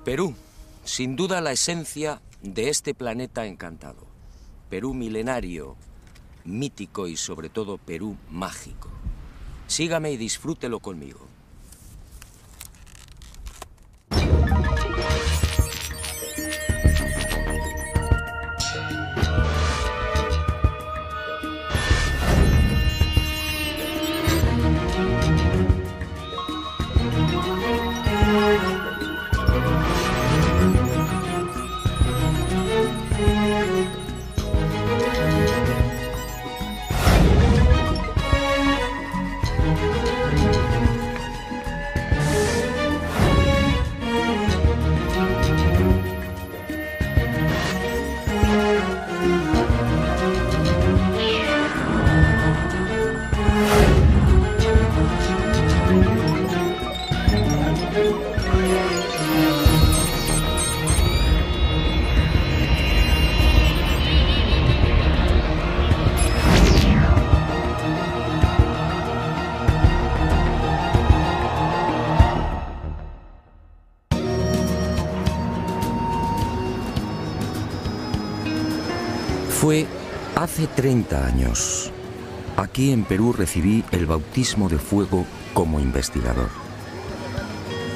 Perú, sin duda la esencia de este planeta encantado. Perú milenario, mítico y sobre todo Perú mágico. Sígame y disfrútelo conmigo. Fue hace 30 años. Aquí en Perú recibí el bautismo de fuego como investigador.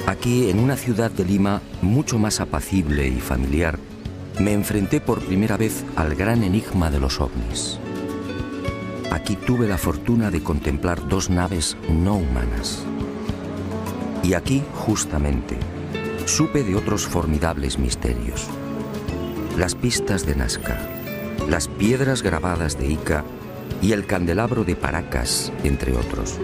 Aquí, en una ciudad de Lima mucho más apacible y familiar, me enfrenté por primera vez al gran enigma de los ovnis. Aquí tuve la fortuna de contemplar 2 naves no humanas. Y aquí, justamente, supe de otros formidables misterios. Las pistas de Nazca, las piedras grabadas de Ica y el candelabro de Paracas, entre otros.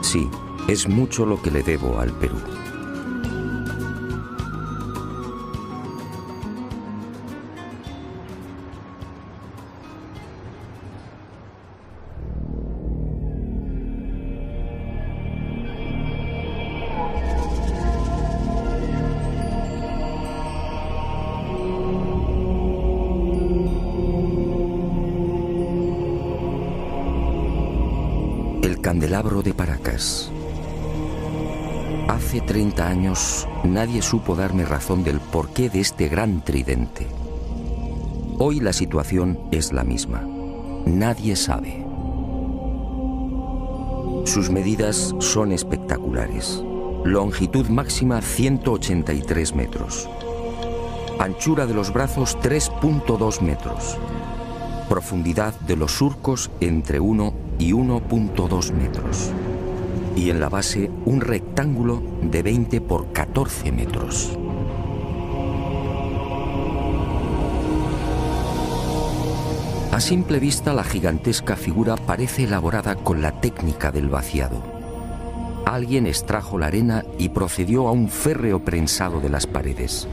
Sí, es mucho lo que le debo al Perú. El candelabro de Paracas. Hace 30 años nadie supo darme razón del porqué de este gran tridente. Hoy la situación es la misma. Nadie sabe. Sus medidas son espectaculares. Longitud máxima 183 metros. Anchura de los brazos 3.2 metros. Profundidad de los surcos entre 1 y 1.2 metros. Y en la base un rectángulo de 20 por 14 metros. A simple vista la gigantesca figura parece elaborada con la técnica del vaciado. Alguien extrajo la arena y procedió a un férreo prensado de las paredes.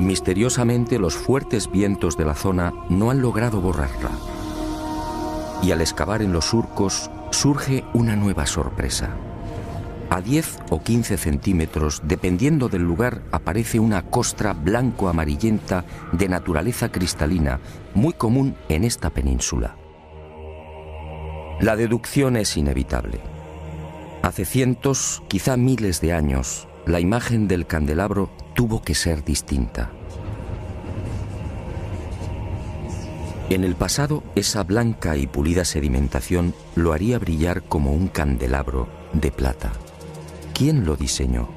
Misteriosamente los fuertes vientos de la zona no han logrado borrarla. Y al excavar en los surcos surge una nueva sorpresa. A 10 o 15 centímetros, dependiendo del lugar, aparece una costra blanco-amarillenta de naturaleza cristalina, muy común en esta península. La deducción es inevitable. Hace cientos, quizá miles de años, la imagen del candelabro tuvo que ser distinta. En el pasado, esa blanca y pulida sedimentación lo haría brillar como un candelabro de plata. ¿Quién lo diseñó?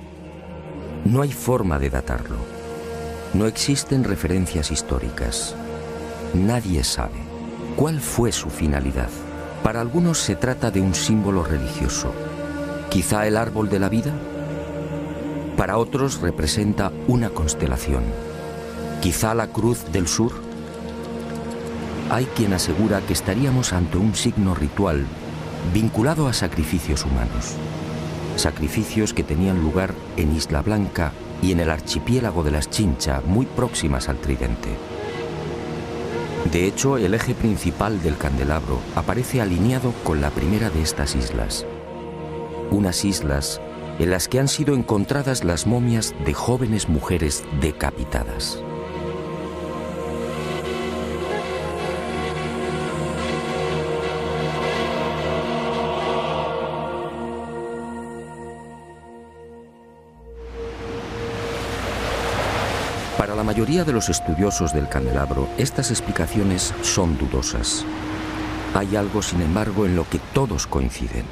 No hay forma de datarlo. No existen referencias históricas. Nadie sabe cuál fue su finalidad. Para algunos se trata de un símbolo religioso. ¿Quizá el árbol de la vida? Para otros representa una constelación. ¿Quizá la cruz del sur? Hay quien asegura que estaríamos ante un signo ritual vinculado a sacrificios humanos. Sacrificios que tenían lugar en Isla Blanca y en el archipiélago de las Chincha, muy próximas al tridente. De hecho, el eje principal del candelabro aparece alineado con la primera de estas islas. Unas islas en las que han sido encontradas las momias de jóvenes mujeres decapitadas. Para la mayoría de los estudiosos del candelabro, estas explicaciones son dudosas. Hay algo, sin embargo, en lo que todos coinciden.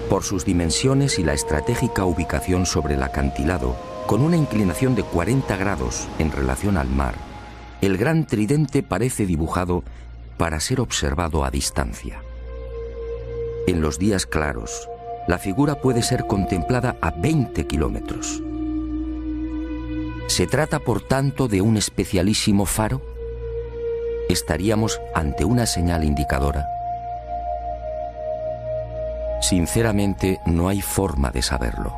Por sus dimensiones y la estratégica ubicación sobre el acantilado, con una inclinación de 40 grados en relación al mar, el gran tridente parece dibujado para ser observado a distancia. En los días claros, la figura puede ser contemplada a 20 kilómetros. ¿Se trata, por tanto, de un especialísimo faro? ¿Estaríamos ante una señal indicadora? Sinceramente, no hay forma de saberlo.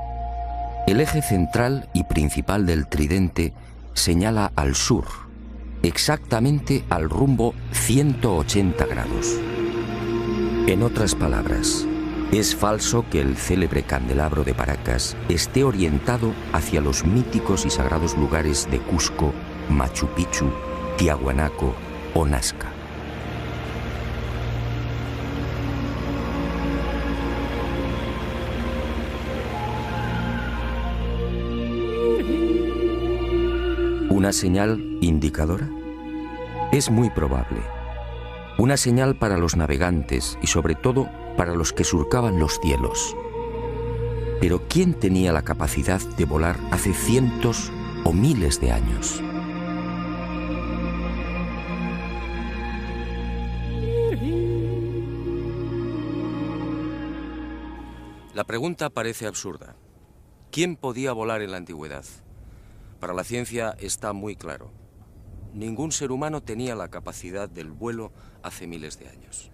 El eje central y principal del tridente señala al sur, exactamente al rumbo 180 grados. En otras palabras, es falso que el célebre candelabro de Paracas esté orientado hacia los míticos y sagrados lugares de Cusco, Machu Picchu, Tiahuanaco o Nazca. ¿Una señal indicadora? Es muy probable. Una señal para los navegantes y sobre todo para los que surcaban los cielos. Pero ¿quién tenía la capacidad de volar hace cientos o miles de años? La pregunta parece absurda. ¿Quién podía volar en la antigüedad? Para la ciencia está muy claro. Ningún ser humano tenía la capacidad del vuelo hace miles de años.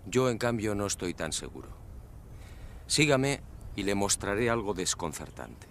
Yo, en cambio, no estoy tan seguro. Sígame y le mostraré algo desconcertante.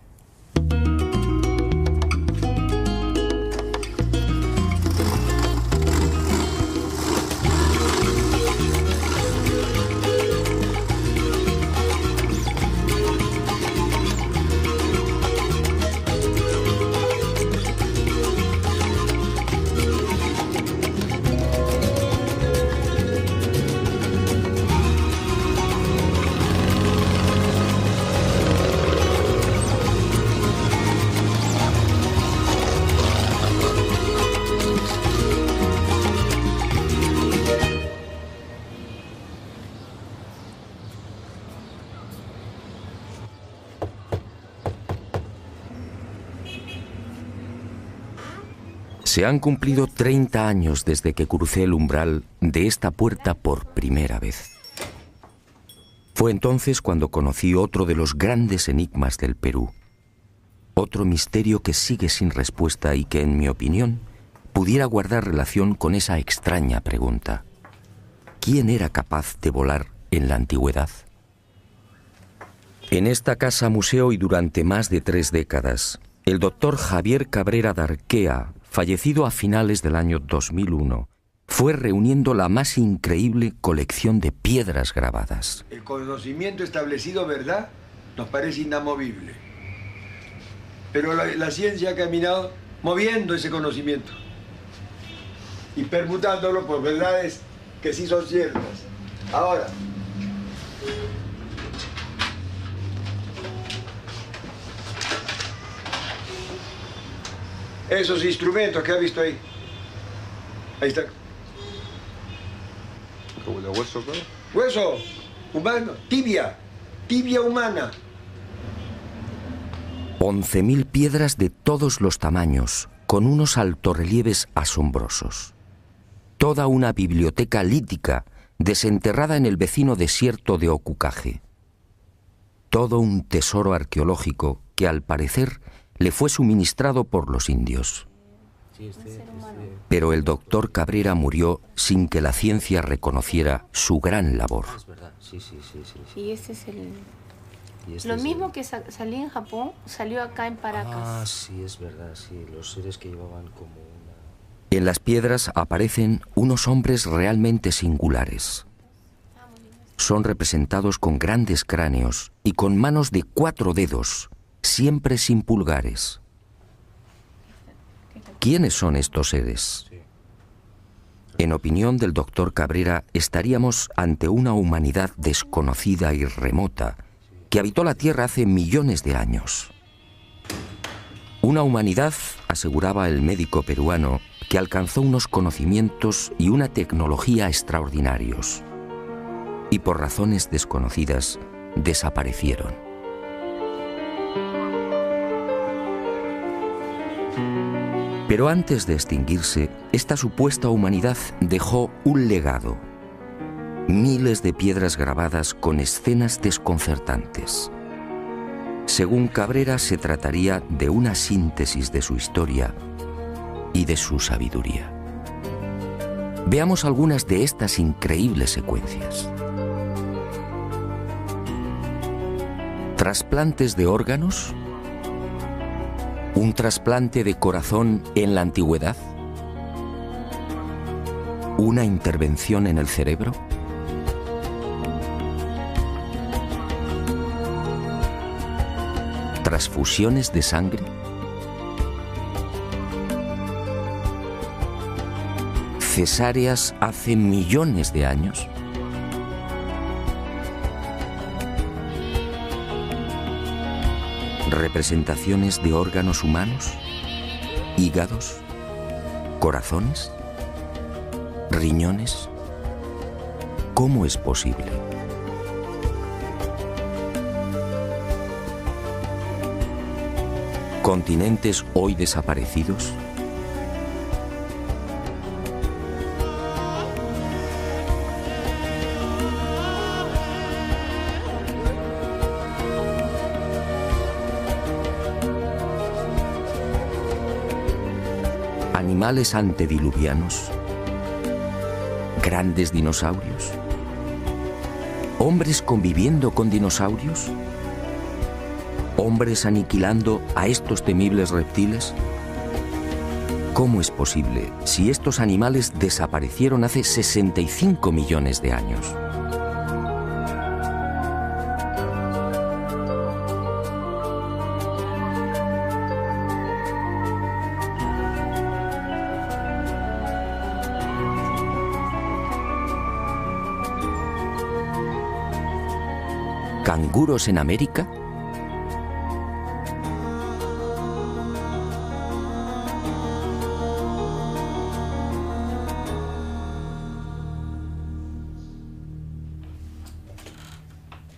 Se han cumplido 30 años desde que crucé el umbral de esta puerta por primera vez. Fue entonces cuando conocí otro de los grandes enigmas del Perú. Otro misterio que sigue sin respuesta y que, en mi opinión, pudiera guardar relación con esa extraña pregunta. ¿Quién era capaz de volar en la antigüedad? En esta casa museo y durante más de 3 décadas, el doctor Javier Cabrera Darquea, fallecido a finales del año 2001, fue reuniendo la más increíble colección de piedras grabadas. El conocimiento establecido, ¿verdad?, nos parece inamovible. Pero la ciencia ha caminado moviendo ese conocimiento y permutándolo por verdades que sí son ciertas. Ahora, esos instrumentos que ha visto ahí. Ahí está. ¿Como de hueso, claro? Hueso humano, tibia humana. 11.000 piedras de todos los tamaños, con unos altorrelieves asombrosos. Toda una biblioteca lítica desenterrada en el vecino desierto de Ocucaje. Todo un tesoro arqueológico que, al parecer, le fue suministrado por los indios. Pero el doctor Cabrera murió sin que la ciencia reconociera su gran labor. Es verdad, sí. Y este es el... Lo mismo que salía en Japón, salió acá en Paracas. Ah, sí, es verdad, sí. Los seres que llevaban como una... En las piedras aparecen unos hombres realmente singulares. Son representados con grandes cráneos y con manos de 4 dedos, siempre sin pulgares. ¿Quiénes son estos seres? En opinión del doctor Cabrera, estaríamos ante una humanidad desconocida y remota que habitó la Tierra hace millones de años. Una humanidad, aseguraba el médico peruano, que alcanzó unos conocimientos y una tecnología extraordinarios y por razones desconocidas desaparecieron. Pero antes de extinguirse, esta supuesta humanidad dejó un legado. Miles de piedras grabadas con escenas desconcertantes. Según Cabrera, se trataría de una síntesis de su historia y de su sabiduría. Veamos algunas de estas increíbles secuencias. ¿Trasplantes de órganos? ¿Un trasplante de corazón en la antigüedad? ¿Una intervención en el cerebro? ¿Transfusiones de sangre? ¿Cesáreas hace millones de años? ¿Representaciones de órganos humanos? ¿Hígados? ¿Corazones? ¿Riñones? ¿Cómo es posible? ¿Continentes hoy desaparecidos? ¿Animales antediluvianos? ¿Grandes dinosaurios? ¿Hombres conviviendo con dinosaurios? ¿Hombres aniquilando a estos temibles reptiles? ¿Cómo es posible si estos animales desaparecieron hace 65 millones de años? ¿Canguros en América?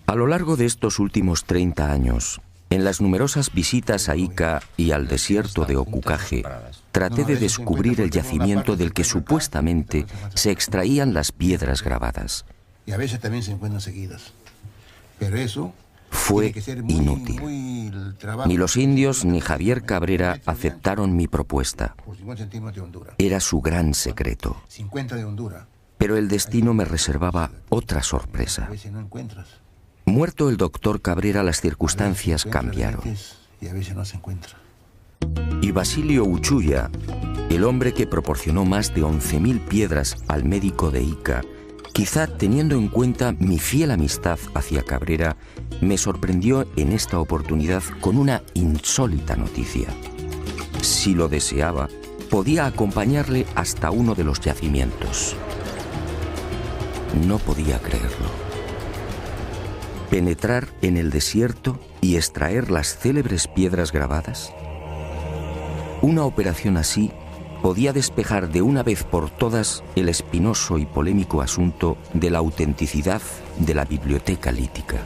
A lo largo de estos últimos 30 años, en las numerosas visitas a Ica y al desierto de Ocucaje, traté de descubrir el yacimiento del que supuestamente se extraían las piedras grabadas. Y a veces también se encuentran seguidas. Pero eso fue inútil. Ni los indios ni Javier Cabrera aceptaron mi propuesta. Era su gran secreto. Pero el destino me reservaba otra sorpresa. Muerto el doctor Cabrera, las circunstancias cambiaron. Y Basilio Uchuya, el hombre que proporcionó más de 11.000 piedras al médico de Ica, quizá teniendo en cuenta mi fiel amistad hacia Cabrera, me sorprendió en esta oportunidad con una insólita noticia. Si lo deseaba, podía acompañarle hasta uno de los yacimientos. No podía creerlo. ¿Penetrar en el desierto y extraer las célebres piedras grabadas? Una operación así podía despejar de una vez por todas el espinoso y polémico asunto de la autenticidad de la biblioteca lítica.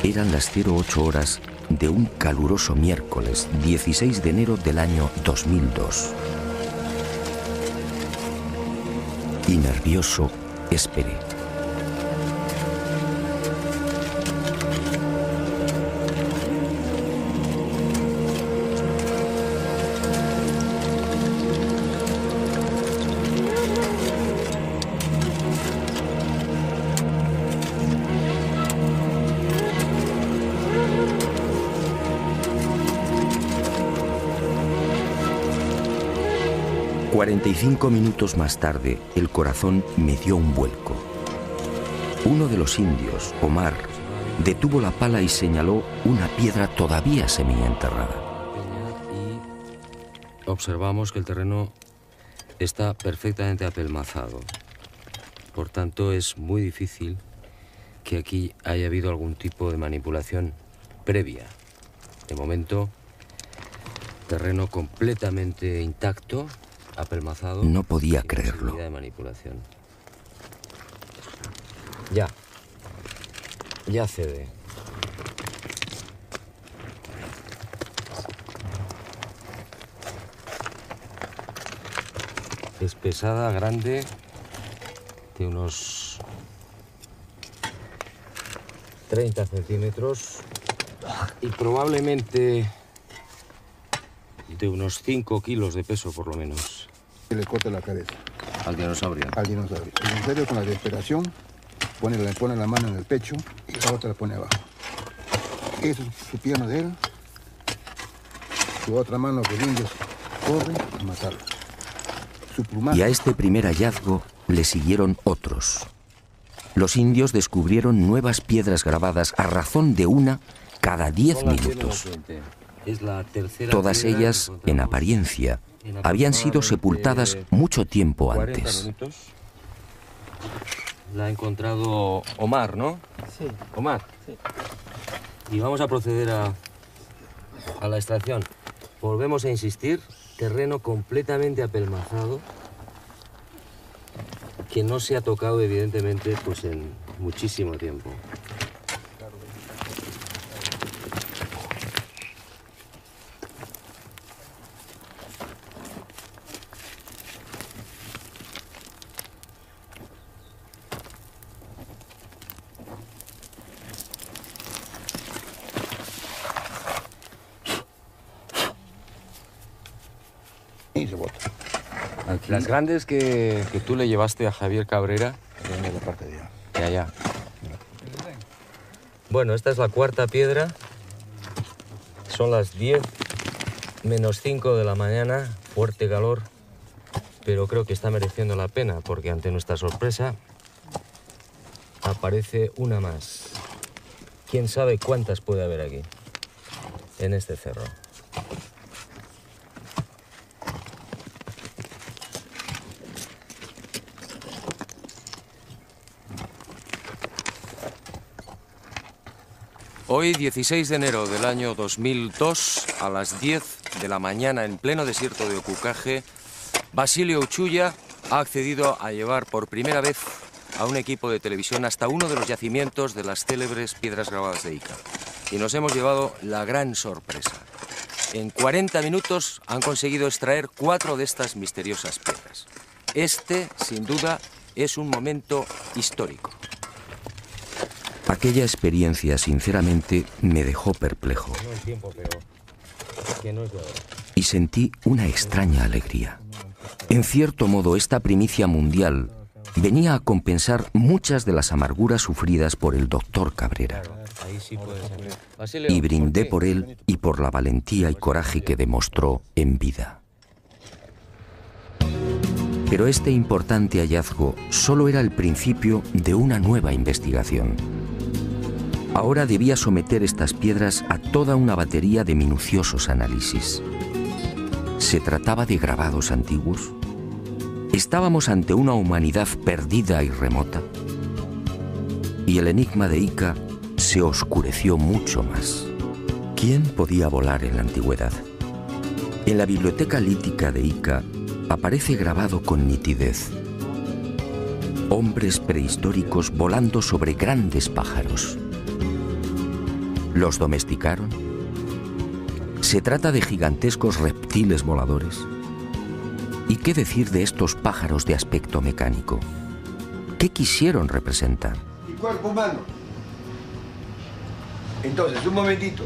Eran las 08 horas de un caluroso miércoles 16 de enero del año 2002. Y nervioso esperé. 45 minutos más tarde, el corazón me dio un vuelco. Uno de los indios, Omar, detuvo la pala y señaló una piedra todavía semienterrada. Y observamos que el terreno está perfectamente apelmazado. Por tanto, es muy difícil que aquí haya habido algún tipo de manipulación previa. De momento, terreno completamente intacto, apelmazado. No podía sin creerlo. posibilidad de manipulación. Ya cede. Es pesada, grande, de unos 30 centímetros y probablemente de unos 5 kilos de peso por lo menos. Que le corta la cabeza Al dinosaurio. al dinosaurio. El dinosaurio con la desesperación pone la mano en el pecho y la otra la pone abajo. Eso es su pierna de él. Su otra mano que el indio corre a matarlo. Su plumaje. Y a este primer hallazgo le siguieron otros. Los indios descubrieron nuevas piedras grabadas a razón de una cada 10 minutos. Es la tercera Todas piedra ellas, que en encontramos apariencia, en habían sido aproximadamente sepultadas mucho tiempo 40 antes. minutos. La ha encontrado Omar, ¿no? Sí. Omar. Sí. Y vamos a proceder a la extracción. Volvemos a insistir, terreno completamente apelmazado, que no se ha tocado evidentemente pues en muchísimo tiempo. Y se bota. Las grandes que tú le llevaste a Javier Cabrera, Viene la parte de allá. de allá. Bueno, esta es la cuarta piedra. Son las 10 menos 5 de la mañana, fuerte calor, pero creo que está mereciendo la pena porque ante nuestra sorpresa aparece una más. ¿Quién sabe cuántas puede haber aquí, en este cerro? Hoy, 16 de enero del año 2002, a las 10 de la mañana, en pleno desierto de Ocucaje, Basilio Uchuya ha accedido a llevar por primera vez a un equipo de televisión hasta uno de los yacimientos de las célebres piedras grabadas de Ica. Y nos hemos llevado la gran sorpresa. En 40 minutos han conseguido extraer 4 de estas misteriosas piedras. Este, sin duda, es un momento histórico. Aquella experiencia, sinceramente, me dejó perplejo No el tiempo, pero que no es de ahora. y sentí una extraña alegría. En cierto modo, esta primicia mundial venía a compensar muchas de las amarguras sufridas por el doctor Cabrera. Ahí sí puede ser. Basilio, Y brindé ¿por qué? por él y por la valentía y coraje que demostró en vida. Pero este importante hallazgo solo era el principio de una nueva investigación. Ahora debía someter estas piedras a toda una batería de minuciosos análisis. ¿Se trataba de grabados antiguos? ¿Estábamos ante una humanidad perdida y remota? Y el enigma de Ica se oscureció mucho más. ¿Quién podía volar en la antigüedad? En la biblioteca lítica de Ica aparece grabado con nitidez: hombres prehistóricos volando sobre grandes pájaros. ¿Los domesticaron? ¿Se trata de gigantescos reptiles voladores? ¿Y qué decir de estos pájaros de aspecto mecánico? ¿Qué quisieron representar? Y cuerpo humano. Entonces, un momentito.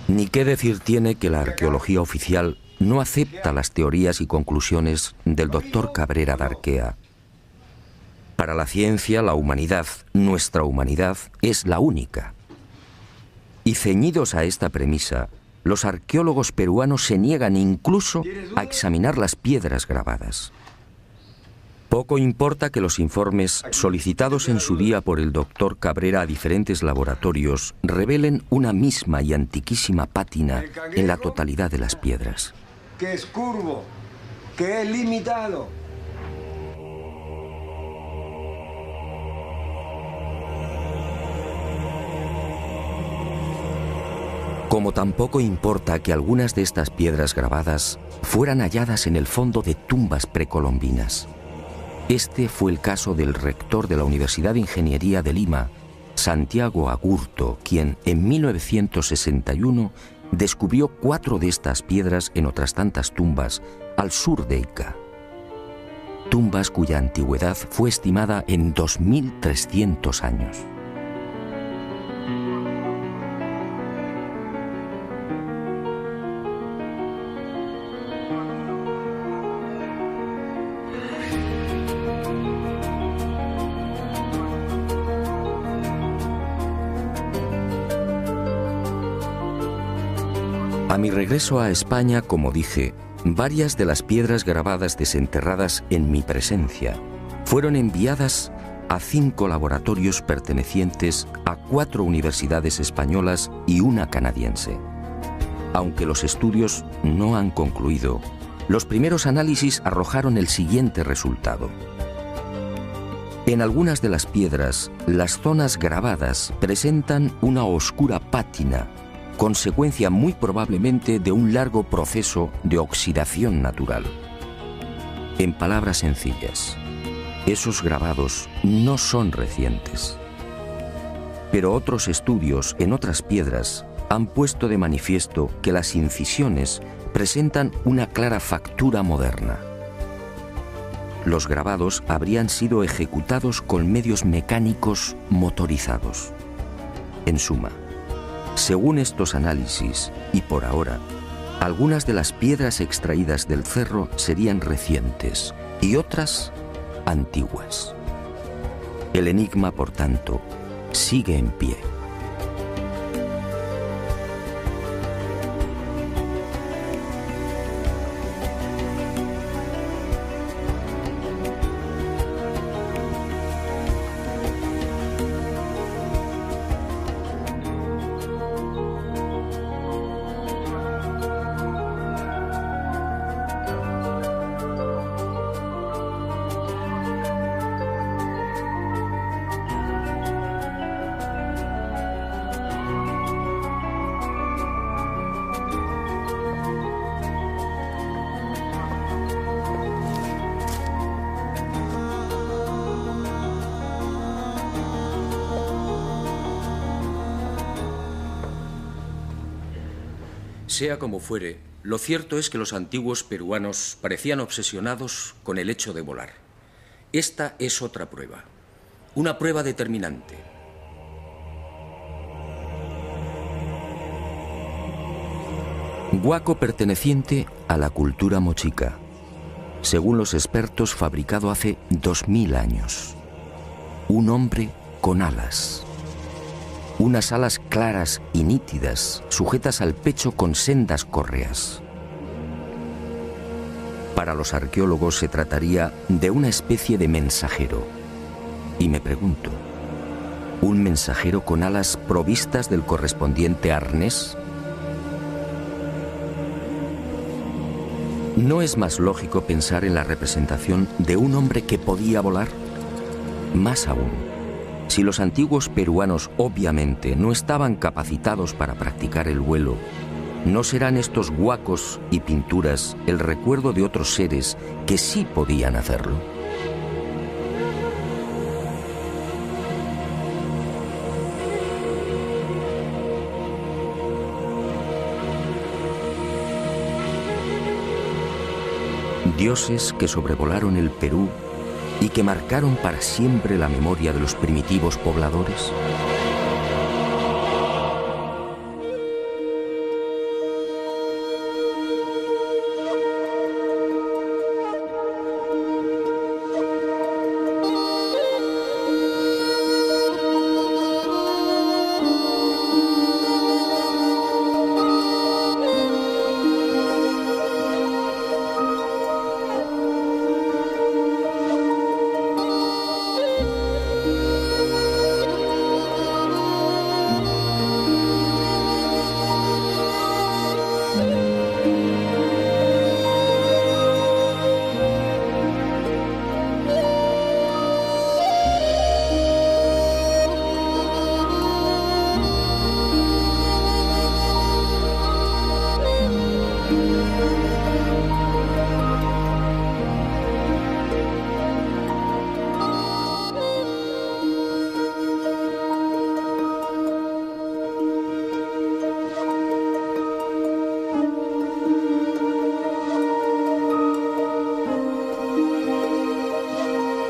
Ni qué decir tiene que la arqueología oficial no acepta las teorías y conclusiones del doctor Cabrera de Arquea. Para la ciencia, la humanidad, nuestra humanidad, es la única. Y ceñidos a esta premisa, los arqueólogos peruanos se niegan incluso a examinar las piedras grabadas. Poco importa que los informes solicitados en su día por el doctor Cabrera a diferentes laboratorios revelen una misma y antiquísima pátina en la totalidad de las piedras. Que es curvo, que es limitado. Como tampoco importa que algunas de estas piedras grabadas fueran halladas en el fondo de tumbas precolombinas. Este fue el caso del rector de la Universidad de Ingeniería de Lima, Santiago Agurto, quien en 1961 descubrió 4 de estas piedras en otras tantas tumbas al sur de Ica. Tumbas cuya antigüedad fue estimada en 2.300 años. A mi regreso a España, como dije, varias de las piedras grabadas desenterradas en mi presencia fueron enviadas a 5 laboratorios pertenecientes a 4 universidades españolas y una canadiense. Aunque los estudios no han concluido, los primeros análisis arrojaron el siguiente resultado. En algunas de las piedras, las zonas grabadas presentan una oscura pátina, consecuencia muy probablemente de un largo proceso de oxidación natural. En palabras sencillas, esos grabados no son recientes. Pero otros estudios en otras piedras han puesto de manifiesto que las incisiones presentan una clara factura moderna. Los grabados habrían sido ejecutados con medios mecánicos motorizados. En suma, según estos análisis, y por ahora, algunas de las piedras extraídas del cerro serían recientes y otras antiguas. El enigma, por tanto, sigue en pie. Sea como fuere, lo cierto es que los antiguos peruanos parecían obsesionados con el hecho de volar. Esta es otra prueba, una prueba determinante. Huaco perteneciente a la cultura mochica, según los expertos fabricado hace 2000 años. Un hombre con alas. Unas alas claras y nítidas, sujetas al pecho con sendas correas. Para los arqueólogos se trataría de una especie de mensajero. Y me pregunto, ¿un mensajero con alas provistas del correspondiente arnés? ¿No es más lógico pensar en la representación de un hombre que podía volar? Más aún, si los antiguos peruanos obviamente no estaban capacitados para practicar el vuelo, ¿no serán estos huacos y pinturas el recuerdo de otros seres que sí podían hacerlo? Dioses que sobrevolaron el Perú y que marcaron para siempre la memoria de los primitivos pobladores.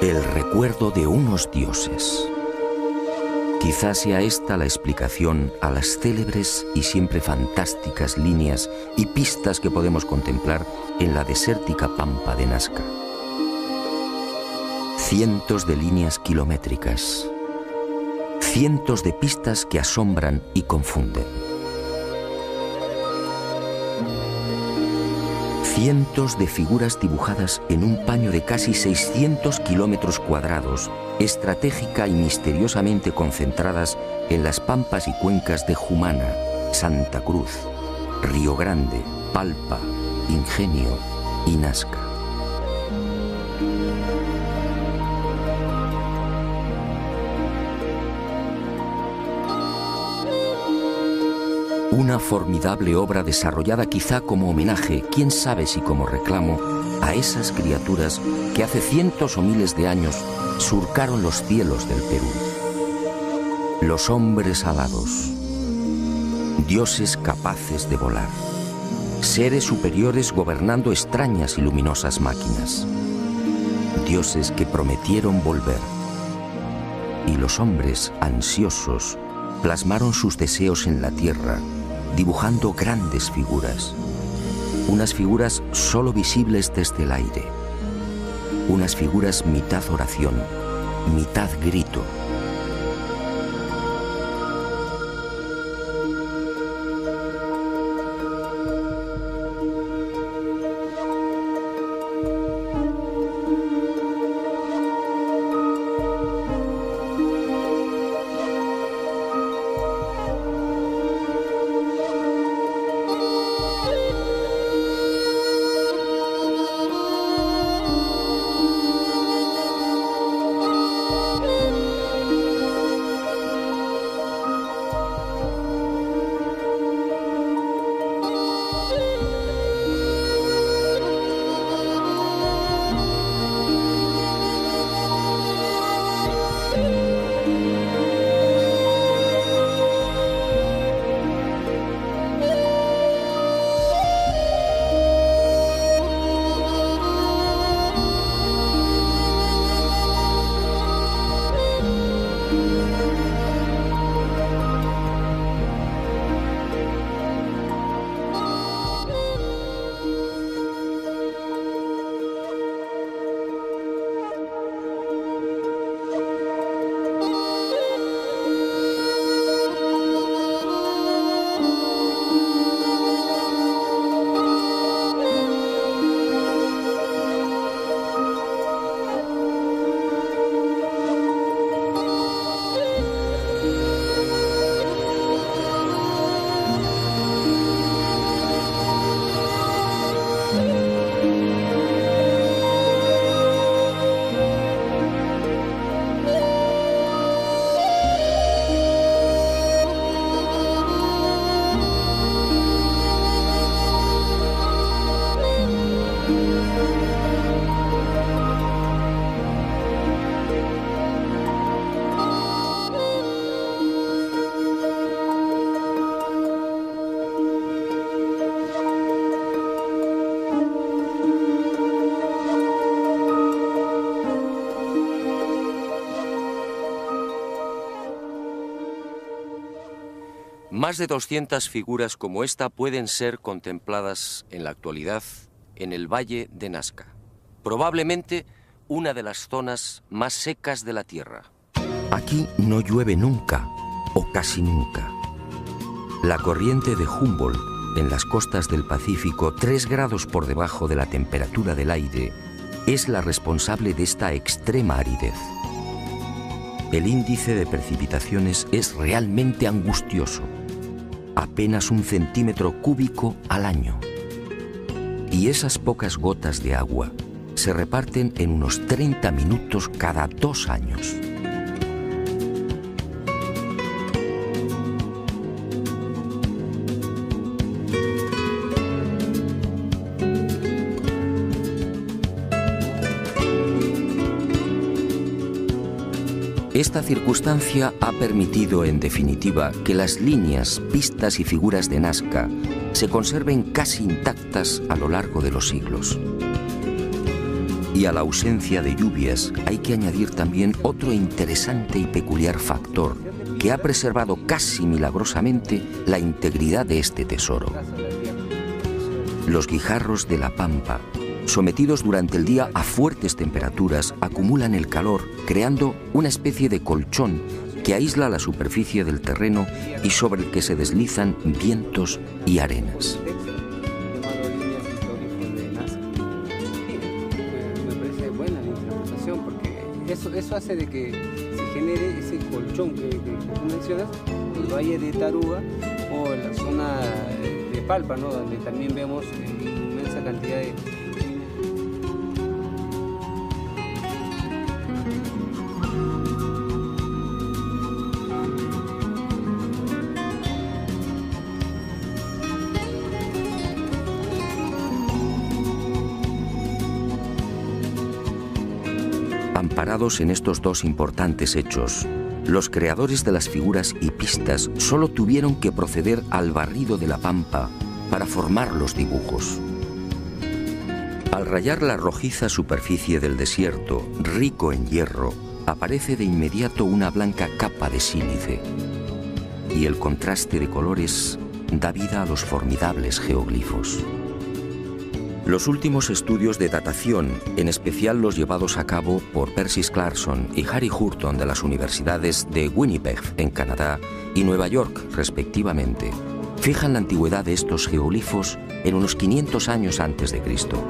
El recuerdo de unos dioses. Quizás sea esta la explicación a las célebres y siempre fantásticas líneas y pistas que podemos contemplar en la desértica pampa de Nazca. Cientos de líneas kilométricas, cientos de pistas que asombran y confunden. Cientos de figuras dibujadas en un paño de casi 600 kilómetros cuadrados, estratégica y misteriosamente concentradas en las pampas y cuencas de Jumana, Santa Cruz, Río Grande, Palpa, Ingenio y Nazca. Una formidable obra desarrollada quizá como homenaje, quién sabe si como reclamo, a esas criaturas que hace cientos o miles de años surcaron los cielos del Perú. Los hombres alados, dioses capaces de volar, seres superiores gobernando extrañas y luminosas máquinas, dioses que prometieron volver. Y los hombres ansiosos plasmaron sus deseos en la tierra, dibujando grandes figuras, unas figuras solo visibles desde el aire, unas figuras mitad oración, mitad grito. Más de 200 figuras como esta pueden ser contempladas en la actualidad en el Valle de Nazca, probablemente una de las zonas más secas de la Tierra. Aquí no llueve nunca, o casi nunca. La corriente de Humboldt en las costas del Pacífico, 3 grados por debajo de la temperatura del aire, es la responsable de esta extrema aridez. El índice de precipitaciones es realmente angustioso, apenas 1 centímetro cúbico al año. Y esas pocas gotas de agua se reparten en unos 30 minutos cada 2 años. Esta circunstancia ha permitido, en definitiva, que las líneas, pistas y figuras de Nazca se conserven casi intactas a lo largo de los siglos. Y a la ausencia de lluvias hay que añadir también otro interesante y peculiar factor que ha preservado casi milagrosamente la integridad de este tesoro. Los guijarros de la pampa, sometidos durante el día a fuertes temperaturas, acumulan el calor, creando una especie de colchón que aísla la superficie del terreno y sobre el que se deslizan vientos y arenas. Me parece buena la interpretación porque eso hace de que se genere ese colchón que tú mencionas en el Valle de Taruga o en la zona de Palpa, ¿no? Donde también vemos inmensa cantidad de... Amparados en estos dos importantes hechos, los creadores de las figuras hipistas solo tuvieron que proceder al barrido de la pampa para formar los dibujos. Al rayar la rojiza superficie del desierto, rico en hierro, aparece de inmediato una blanca capa de sílice, y el contraste de colores da vida a los formidables geoglifos. Los últimos estudios de datación, en especial los llevados a cabo por Percy Clarkson y Harry Hurton de las universidades de Winnipeg, en Canadá, y Nueva York, respectivamente, fijan la antigüedad de estos geoglifos en unos 500 años antes de Cristo.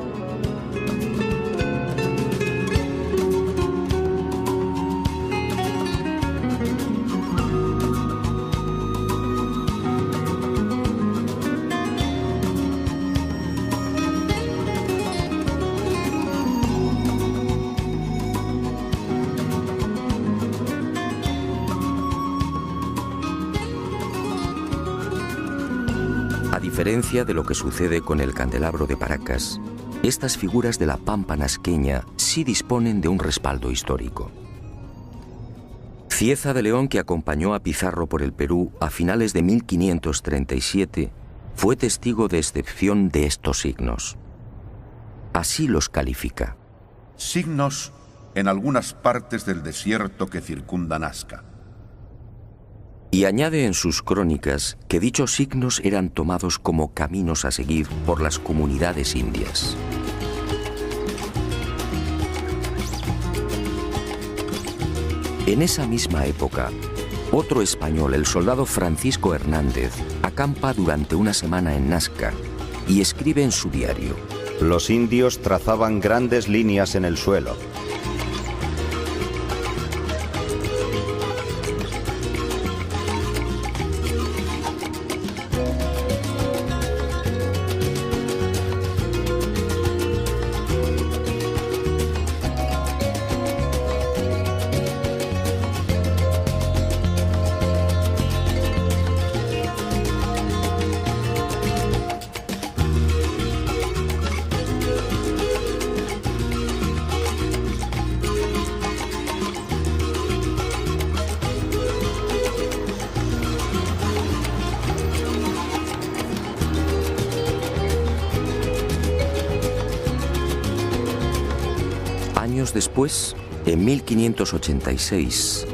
A diferencia de lo que sucede con el candelabro de Paracas, estas figuras de la pampa nazqueña sí disponen de un respaldo histórico. Cieza de León, que acompañó a Pizarro por el Perú a finales de 1537, fue testigo de excepción de estos signos. Así los califica. Signos en algunas partes del desierto que circunda Nazca. Y añade en sus crónicas que dichos signos eran tomados como caminos a seguir por las comunidades indias. En esa misma época, otro español, el soldado Francisco Hernández, acampa durante una semana en Nazca y escribe en su diario: Los indios trazaban grandes líneas en el suelo. Años después, en 1586,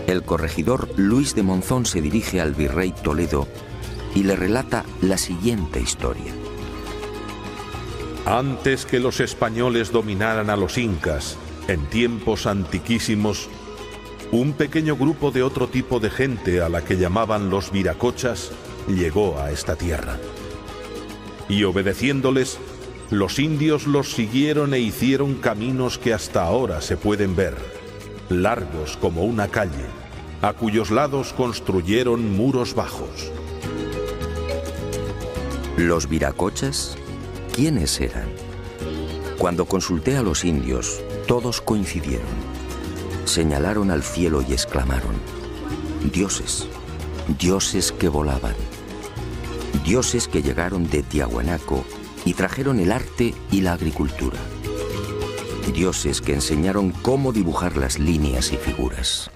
el corregidor Luis de Monzón se dirige al virrey Toledo y le relata la siguiente historia. Antes que los españoles dominaran a los incas, en tiempos antiquísimos, un pequeño grupo de otro tipo de gente a la que llamaban los viracochas llegó a esta tierra. Y obedeciéndoles, los indios los siguieron e hicieron caminos que hasta ahora se pueden ver, largos como una calle, a cuyos lados construyeron muros bajos. ¿Los viracochas? ¿Quiénes eran? Cuando consulté a los indios, todos coincidieron. Señalaron al cielo y exclamaron: dioses, dioses que volaban, dioses que llegaron de Tiahuanaco y trajeron el arte y la agricultura, dioses que enseñaron cómo dibujar las líneas y figuras.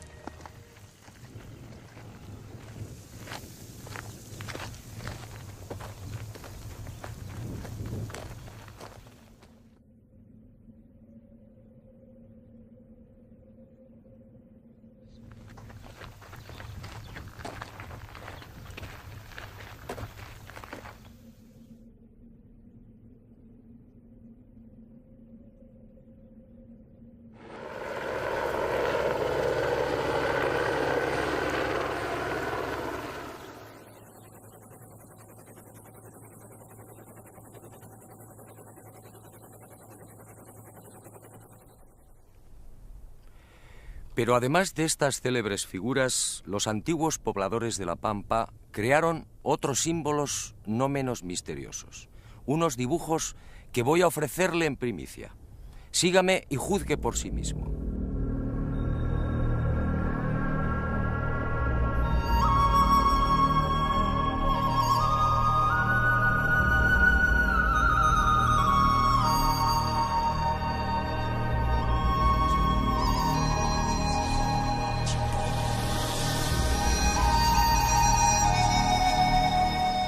Pero además de estas célebres figuras, los antiguos pobladores de La Pampa crearon otros símbolos no menos misteriosos. Unos dibujos que voy a ofrecerle en primicia. Sígame y juzgue por sí mismo.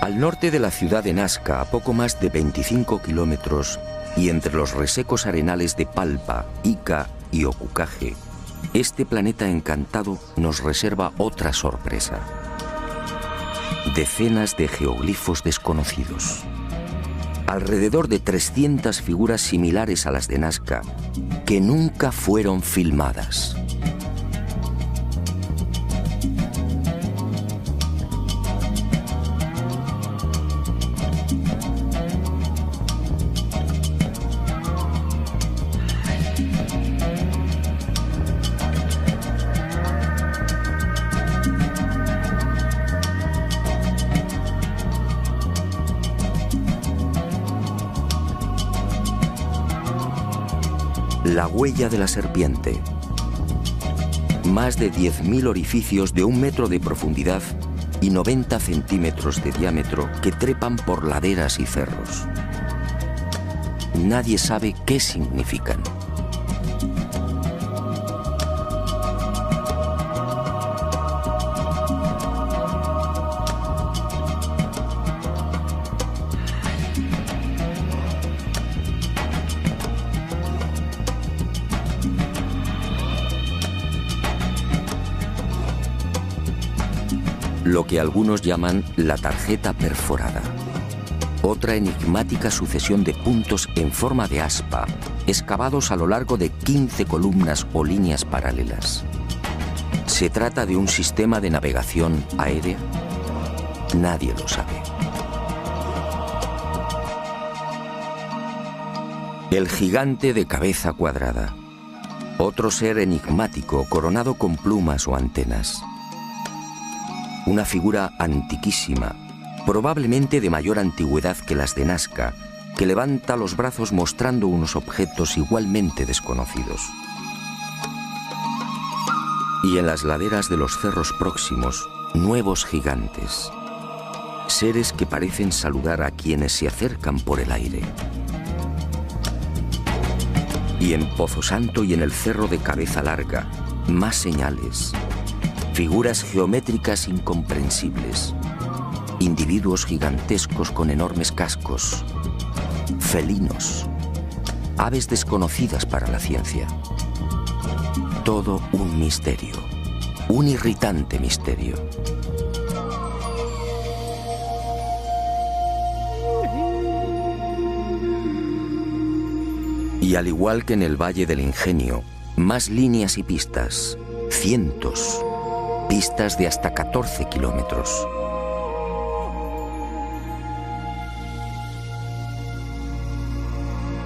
Al norte de la ciudad de Nazca, a poco más de 25 kilómetros, y entre los resecos arenales de Palpa, Ica y Ocucaje, este planeta encantado nos reserva otra sorpresa. Decenas de geoglifos desconocidos. Alrededor de 300 figuras similares a las de Nazca, que nunca fueron filmadas. La huella de la serpiente. Más de 10.000 orificios de 1 metro de profundidad y 90 centímetros de diámetro que trepan por laderas y cerros. Nadie sabe qué significan. Lo que algunos llaman la tarjeta perforada. Otra enigmática sucesión de puntos en forma de aspa, excavados a lo largo de 15 columnas o líneas paralelas. ¿Se trata de un sistema de navegación aérea? Nadie lo sabe. El gigante de cabeza cuadrada. Otro ser enigmático coronado con plumas o antenas. Una figura antiquísima, probablemente de mayor antigüedad que las de Nazca, que levanta los brazos mostrando unos objetos igualmente desconocidos. Y en las laderas de los cerros próximos, nuevos gigantes, seres que parecen saludar a quienes se acercan por el aire. Y en Pozo Santo y en el cerro de Cabeza Larga, más señales. Figuras geométricas incomprensibles, individuos gigantescos con enormes cascos, felinos, aves desconocidas para la ciencia. Todo un misterio, un irritante misterio. Y al igual que en el Valle del Ingenio, más líneas y pistas, cientos. Pistas de hasta 14 kilómetros.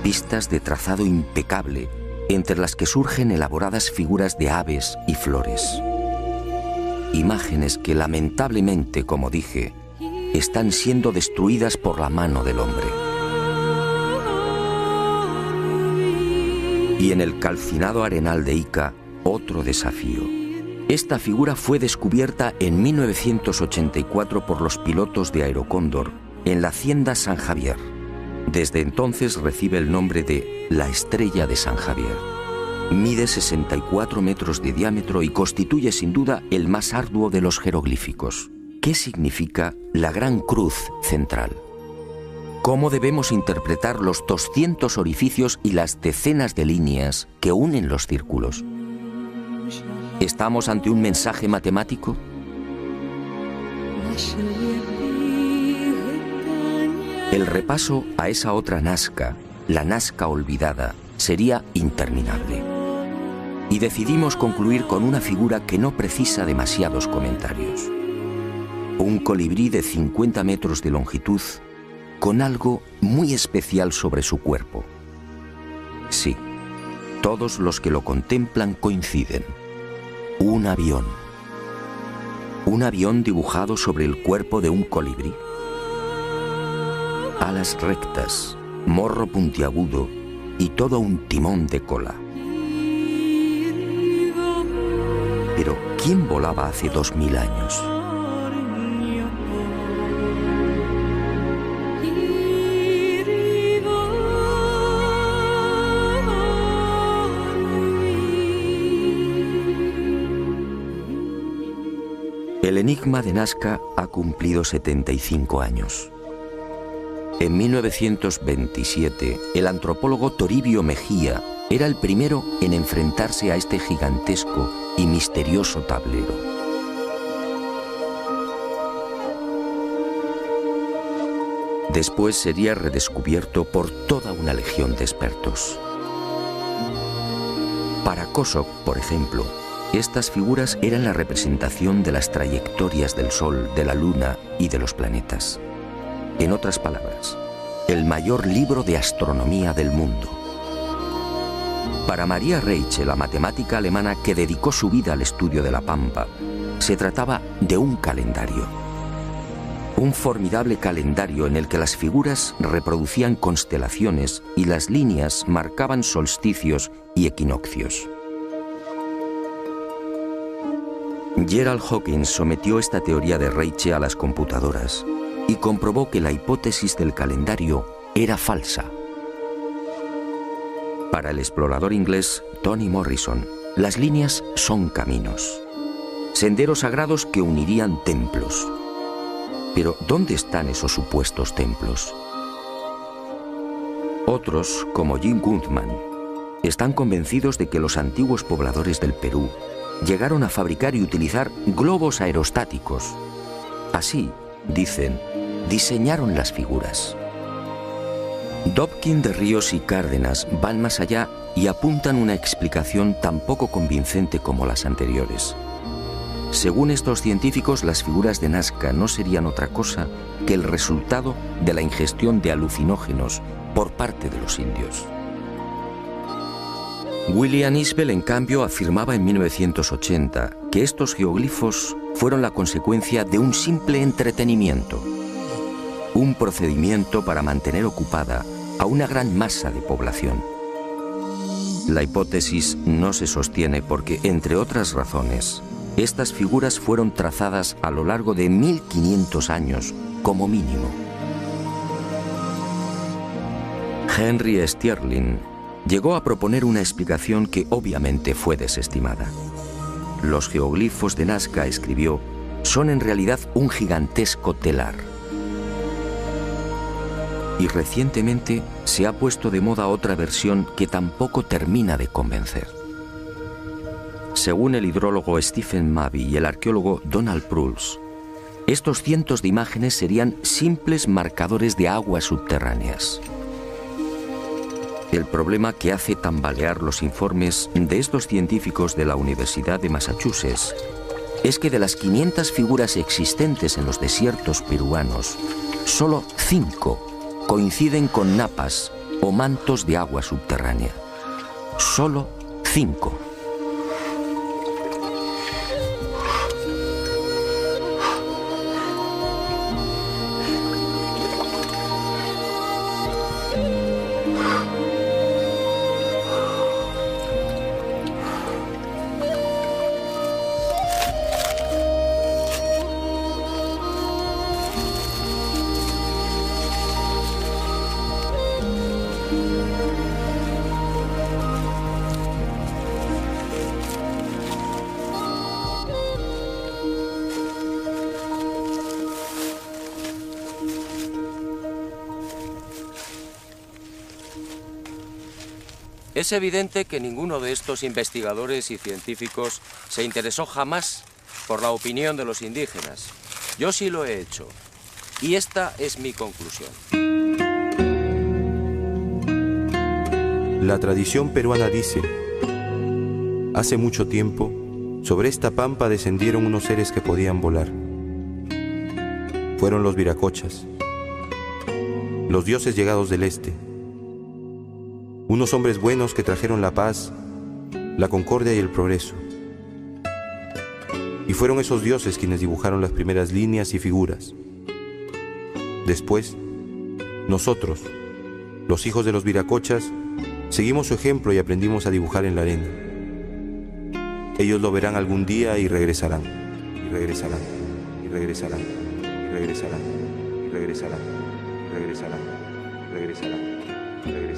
Pistas de trazado impecable, entre las que surgen elaboradas figuras de aves y flores. Imágenes que lamentablemente, como dije, están siendo destruidas por la mano del hombre. Y en el calcinado arenal de Ica, otro desafío. Esta figura fue descubierta en 1984 por los pilotos de Aerocóndor en la hacienda San Javier. Desde entonces recibe el nombre de la Estrella de San Javier. Mide 64 metros de diámetro y constituye sin duda el más arduo de los jeroglíficos. ¿Qué significa la gran cruz central? ¿Cómo debemos interpretar los 200 orificios y las decenas de líneas que unen los círculos? ¿Estamos ante un mensaje matemático? El repaso a esa otra Nazca, la Nazca olvidada, sería interminable. Y decidimos concluir con una figura que no precisa demasiados comentarios. Un colibrí de 50 metros de longitud, con algo muy especial sobre su cuerpo. Sí, todos los que lo contemplan coinciden. Un avión. Un avión dibujado sobre el cuerpo de un colibrí. Alas rectas, morro puntiagudo y todo un timón de cola. Pero, ¿quién volaba hace 2000 años? El enigma de Nazca ha cumplido 75 años. En 1927, el antropólogo Toribio Mejía era el primero en enfrentarse a este gigantesco y misterioso tablero. Después sería redescubierto por toda una legión de expertos. Para Kosok, por ejemplo, estas figuras eran la representación de las trayectorias del Sol, de la Luna y de los planetas. En otras palabras, el mayor libro de astronomía del mundo. Para Maria Reiche, la matemática alemana que dedicó su vida al estudio de la Pampa, se trataba de un calendario. Un formidable calendario en el que las figuras reproducían constelaciones y las líneas marcaban solsticios y equinoccios. Gerald Hawkins sometió esta teoría de Reiche a las computadoras y comprobó que la hipótesis del calendario era falsa. Para el explorador inglés Tony Morrison, las líneas son caminos, senderos sagrados que unirían templos. Pero, ¿dónde están esos supuestos templos? Otros, como Jim Gutman, están convencidos de que los antiguos pobladores del Perú llegaron a fabricar y utilizar globos aerostáticos. Así, dicen, diseñaron las figuras. Dobkin de Ríos y Cárdenas van más allá y apuntan una explicación tan poco convincente como las anteriores. Según estos científicos, las figuras de Nazca no serían otra cosa que el resultado de la ingestión de alucinógenos por parte de los indios. William Isbell, en cambio, afirmaba en 1980 que estos geoglifos fueron la consecuencia de un simple entretenimiento, un procedimiento para mantener ocupada a una gran masa de población. La hipótesis no se sostiene porque, entre otras razones, estas figuras fueron trazadas a lo largo de 1500 años como mínimo. Henry Sterling llegó a proponer una explicación que obviamente fue desestimada. Los geoglifos de Nazca, escribió, son en realidad un gigantesco telar. Y recientemente se ha puesto de moda otra versión que tampoco termina de convencer. Según el hidrólogo Stephen Mabey y el arqueólogo Donald Prulls, estos cientos de imágenes serían simples marcadores de aguas subterráneas. El problema que hace tambalear los informes de estos científicos de la Universidad de Massachusetts es que de las 500 figuras existentes en los desiertos peruanos, solo 5 coinciden con napas o mantos de agua subterránea. Solo 5. Es evidente que ninguno de estos investigadores y científicos se interesó jamás por la opinión de los indígenas. Yo sí lo he hecho. Y esta es mi conclusión. La tradición peruana dice: hace mucho tiempo, sobre esta pampa descendieron unos seres que podían volar. Fueron los viracochas, los dioses llegados del este. Unos hombres buenos que trajeron la paz, la concordia y el progreso. Y fueron esos dioses quienes dibujaron las primeras líneas y figuras. Después, nosotros, los hijos de los viracochas, seguimos su ejemplo y aprendimos a dibujar en la arena. Ellos lo verán algún día y regresarán, y regresarán, y regresarán, y regresarán, y regresarán, y regresarán, y regresarán, y regresarán.